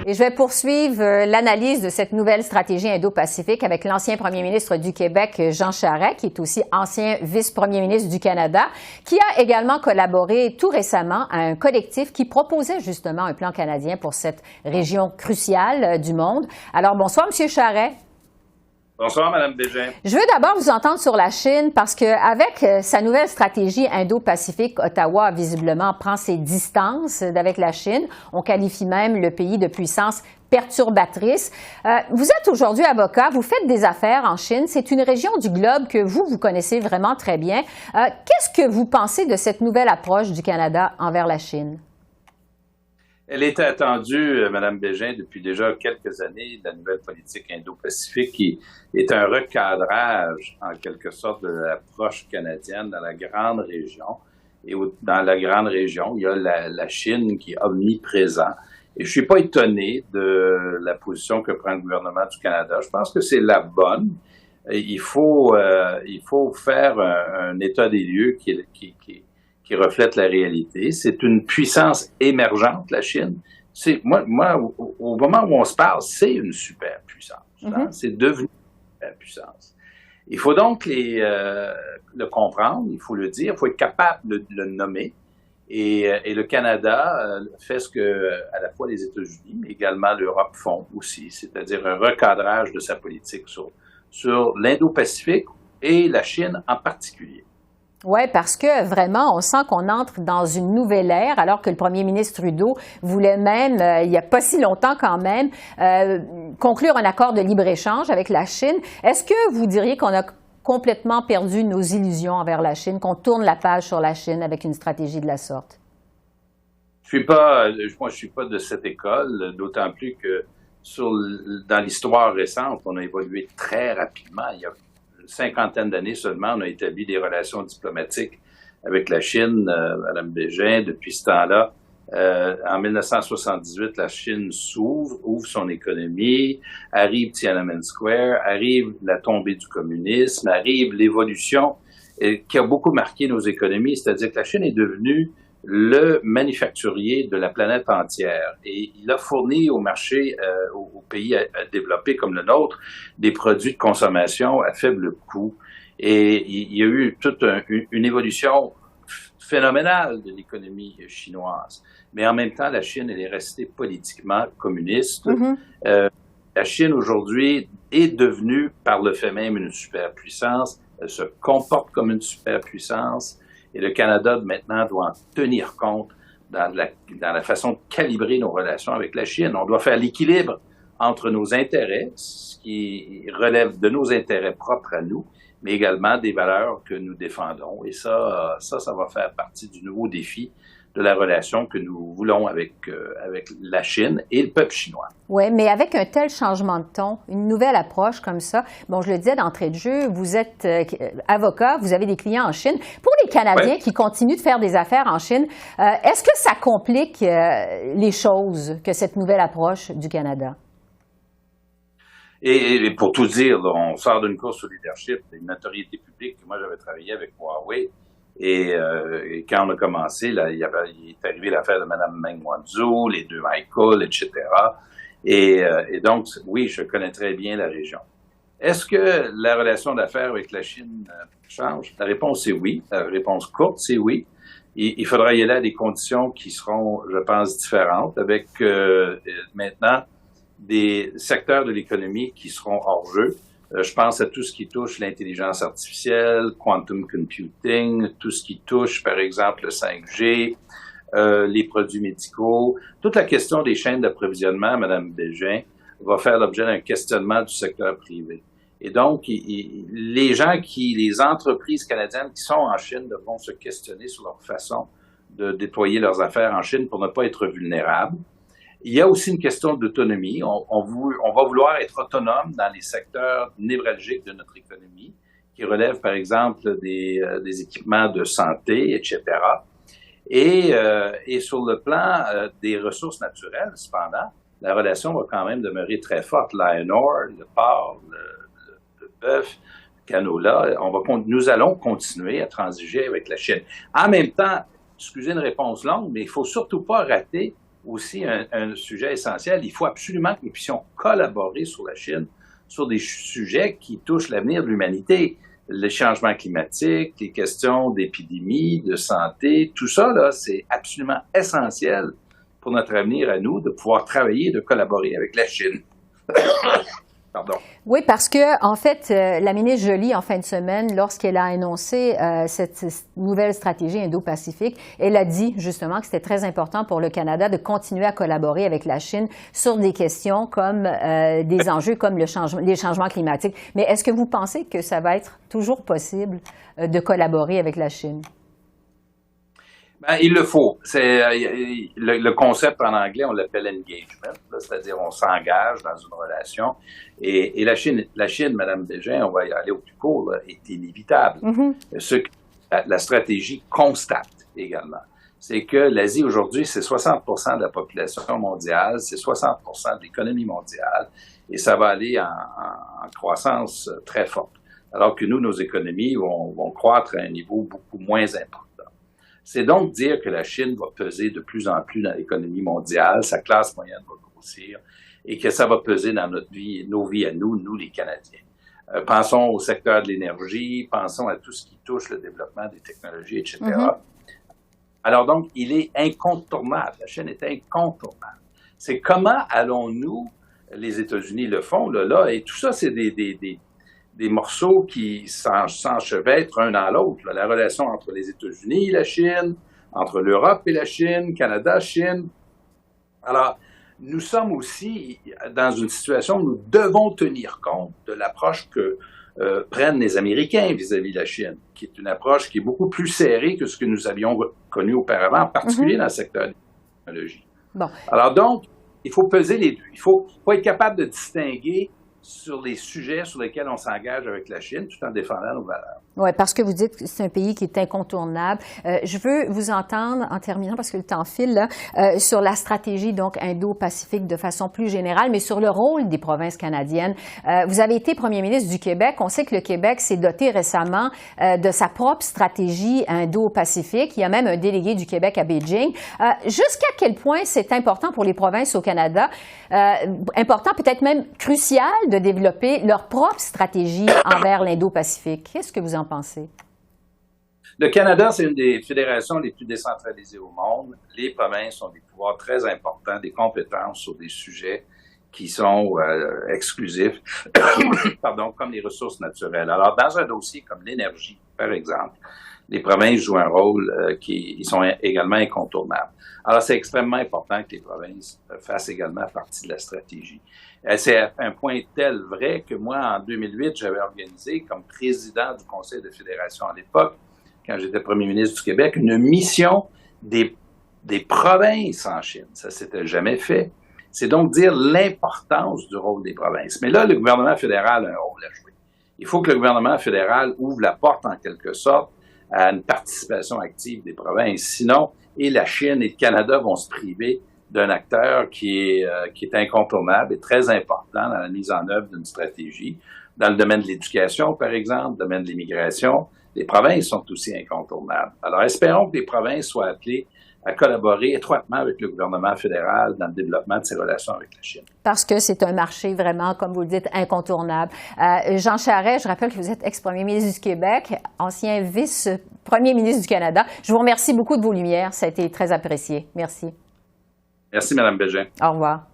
Et je vais poursuivre l'analyse de cette nouvelle stratégie Indo-Pacifique avec l'ancien premier ministre du Québec, Jean Charest, qui est aussi ancien vice-premier ministre du Canada, qui a également collaboré tout récemment à un collectif qui proposait justement un plan canadien pour cette région cruciale du monde. Alors, bonsoir, M. Charest. Bonsoir, Mme Bégin. Je veux d'abord vous entendre sur la Chine parce qu'avec sa nouvelle stratégie Indo-Pacifique, Ottawa visiblement prend ses distances d'avec la Chine. On qualifie même le pays de puissance perturbatrice. Vous êtes aujourd'hui avocat, vous faites des affaires en Chine. C'est une région du globe que vous connaissez vraiment très bien. Qu'est-ce que vous pensez de cette nouvelle approche du Canada envers la Chine? Elle était attendue, Mme Bégin, depuis déjà quelques années, la nouvelle politique Indo-Pacifique, qui est un recadrage, en quelque sorte, de l'approche canadienne dans la grande région. Et dans la grande région, il y a la Chine qui est omniprésente. Et je suis pas étonné de la position que prend le gouvernement du Canada. Je pense que c'est la bonne. Il faut faire un état des lieux qui reflète la réalité. C'est une puissance émergente, la Chine. Moi, au moment où on se parle, c'est une superpuissance. Hein? C'est devenu une superpuissance. Il faut donc le comprendre, il faut le dire, il faut être capable de le nommer. Et le Canada fait ce que à la fois les États-Unis, mais également l'Europe font aussi, c'est-à-dire un recadrage de sa politique sur l'Indo-Pacifique et la Chine en particulier. Oui, parce que vraiment, on sent qu'on entre dans une nouvelle ère, alors que le premier ministre Trudeau voulait même, il n'y a pas si longtemps quand même, conclure un accord de libre-échange avec la Chine. Est-ce que vous diriez qu'on a complètement perdu nos illusions envers la Chine, qu'on tourne la page sur la Chine avec une stratégie de la sorte? Moi, je suis pas de cette école, d'autant plus que dans l'histoire récente, on a évolué très rapidement. Il y a une cinquantaine d'années seulement, on a établi des relations diplomatiques avec la Chine, Mme Bégin. Depuis ce temps-là, en 1978, la Chine ouvre son économie, arrive Tiananmen Square, arrive la tombée du communisme, arrive l'évolution qui a beaucoup marqué nos économies, c'est-à-dire que la Chine est devenue le manufacturier de la planète entière. Et il a fourni au marché, aux pays développés comme le nôtre, des produits de consommation à faible coût. Et il y a eu toute une évolution phénoménale de l'économie chinoise. Mais en même temps, la Chine, elle est restée politiquement communiste. La Chine, aujourd'hui, est devenue, par le fait même, une superpuissance. Elle se comporte comme une superpuissance. Et le Canada, maintenant, doit en tenir compte dans la façon de calibrer nos relations avec la Chine. On doit faire l'équilibre entre nos intérêts, ce qui relève de nos intérêts propres à nous, mais également des valeurs que nous défendons. Et ça va faire partie du nouveau défi de la relation que nous voulons avec la Chine et le peuple chinois. Oui, mais avec un tel changement de ton, une nouvelle approche comme ça, bon, je le disais d'entrée de jeu, vous êtes avocat, vous avez des clients en Chine. Pour les Canadiens qui continuent de faire des affaires en Chine, est-ce que ça complique les choses que cette nouvelle approche du Canada? Et pour tout dire, là, on sort d'une course au leadership, une notoriété publique. Moi, j'avais travaillé avec Huawei. Et quand on a commencé, là, il est arrivé l'affaire de Mme Meng Wanzhou, les deux Michael, etc. Et donc, oui, je connais très bien la région. Est-ce que la relation d'affaires avec la Chine change? La réponse est oui. La réponse courte, c'est oui. Il faudra y aller à des conditions qui seront, je pense, différentes, avec maintenant des secteurs de l'économie qui seront hors jeu. Je pense à tout ce qui touche l'intelligence artificielle, quantum computing, tout ce qui touche, par exemple, le 5G, les produits médicaux. Toute la question des chaînes d'approvisionnement, Mme Bégin, va faire l'objet d'un questionnement du secteur privé. Et donc, les entreprises canadiennes qui sont en Chine devront se questionner sur leur façon de déployer leurs affaires en Chine pour ne pas être vulnérables. Il y a aussi une question d'autonomie. On va vouloir être autonome dans les secteurs névralgiques de notre économie, qui relèvent, par exemple, des équipements de santé, etc. Et sur le plan des ressources naturelles, cependant, la relation va quand même demeurer très forte. L'iron ore, le porc, le bœuf, le canola, nous allons continuer à transiger avec la Chine. En même temps, excusez une réponse longue, mais il faut surtout pas rater aussi un sujet essentiel. Il faut absolument que nous puissions collaborer sur la Chine sur des sujets qui touchent l'avenir de l'humanité. Les changements climatiques, les questions d'épidémie, de santé, tout ça, là, c'est absolument essentiel pour notre avenir à nous de pouvoir travailler et de collaborer avec la Chine. Pardon. Oui, parce que, en fait, la ministre Joly, en fin de semaine, lorsqu'elle a annoncé cette nouvelle stratégie Indo-Pacifique, elle a dit justement que c'était très important pour le Canada de continuer à collaborer avec la Chine sur des questions comme des enjeux comme les changements climatiques. Mais est-ce que vous pensez que ça va être toujours possible de collaborer avec la Chine? Ben, il le faut. C'est le concept en anglais, on l'appelle engagement, c'est-à-dire on s'engage dans une relation. Et la Chine, Mme Bégin, on va y aller au plus court, là, est inévitable. Mm-hmm. Ce que la stratégie constate également, c'est que l'Asie aujourd'hui, c'est 60% de la population mondiale, c'est 60% de l'économie mondiale, et ça va aller en croissance très forte. Alors que nous, nos économies vont croître à un niveau beaucoup moins important. C'est donc dire que la Chine va peser de plus en plus dans l'économie mondiale, sa classe moyenne va grossir et que ça va peser dans nos vies à nous les Canadiens. Pensons au secteur de l'énergie, pensons à tout ce qui touche le développement des technologies, etc. Mm-hmm. Alors donc, il est incontournable. La Chine est incontournable. C'est comment allons-nous, les États-Unis le font, là, et tout ça, c'est des morceaux qui s'enchevêtrent un dans l'autre. La relation entre les États-Unis et la Chine, entre l'Europe et la Chine, Canada, Chine. Alors, nous sommes aussi dans une situation où nous devons tenir compte de l'approche que prennent les Américains vis-à-vis de la Chine, qui est une approche qui est beaucoup plus serrée que ce que nous avions connu auparavant, en particulier dans le secteur de la technologie. Bon. Alors donc, il faut peser les deux. Il faut être capable de distinguer sur les sujets sur lesquels on s'engage avec la Chine, tout en défendant nos valeurs. Oui, parce que vous dites que c'est un pays qui est incontournable. Je veux vous entendre, en terminant, parce que le temps file, là, sur la stratégie donc Indo-Pacifique de façon plus générale, mais sur le rôle des provinces canadiennes. Vous avez été premier ministre du Québec. On sait que le Québec s'est doté récemment de sa propre stratégie Indo-Pacifique. Il y a même un délégué du Québec à Beijing. Jusqu'à quel point c'est important pour les provinces au Canada, important, peut-être même crucial, de développer leur propre stratégie envers l'Indo-Pacifique? Qu'est-ce que vous en pensez? Le Canada, c'est une des fédérations les plus décentralisées au monde. Les provinces ont des pouvoirs très importants, des compétences sur des sujets qui sont exclusifs, pardon, comme les ressources naturelles. Alors, dans un dossier comme l'énergie, par exemple, les provinces jouent un rôle ils sont également incontournables. Alors, c'est extrêmement important que les provinces fassent également partie de la stratégie. C'est un point tel vrai que moi, en 2008, j'avais organisé, comme président du Conseil de fédération à l'époque, quand j'étais premier ministre du Québec, une mission des provinces en Chine. Ça s'était jamais fait. C'est donc dire l'importance du rôle des provinces. Mais là, le gouvernement fédéral a un rôle à jouer. Il faut que le gouvernement fédéral ouvre la porte, en quelque sorte, à une participation active des provinces. Sinon, et la Chine et le Canada vont se priver d'un acteur qui est incontournable et très important dans la mise en œuvre d'une stratégie. Dans le domaine de l'éducation, par exemple, le domaine de l'immigration, les provinces sont aussi incontournables. Alors, espérons que les provinces soient appelées à collaborer étroitement avec le gouvernement fédéral dans le développement de ses relations avec la Chine. Parce que c'est un marché vraiment, comme vous le dites, incontournable. Jean Charest, je rappelle que vous êtes ex-premier ministre du Québec, ancien vice-premier ministre du Canada. Je vous remercie beaucoup de vos lumières. Ça a été très apprécié. Merci. Merci, Mme Bégin. Au revoir.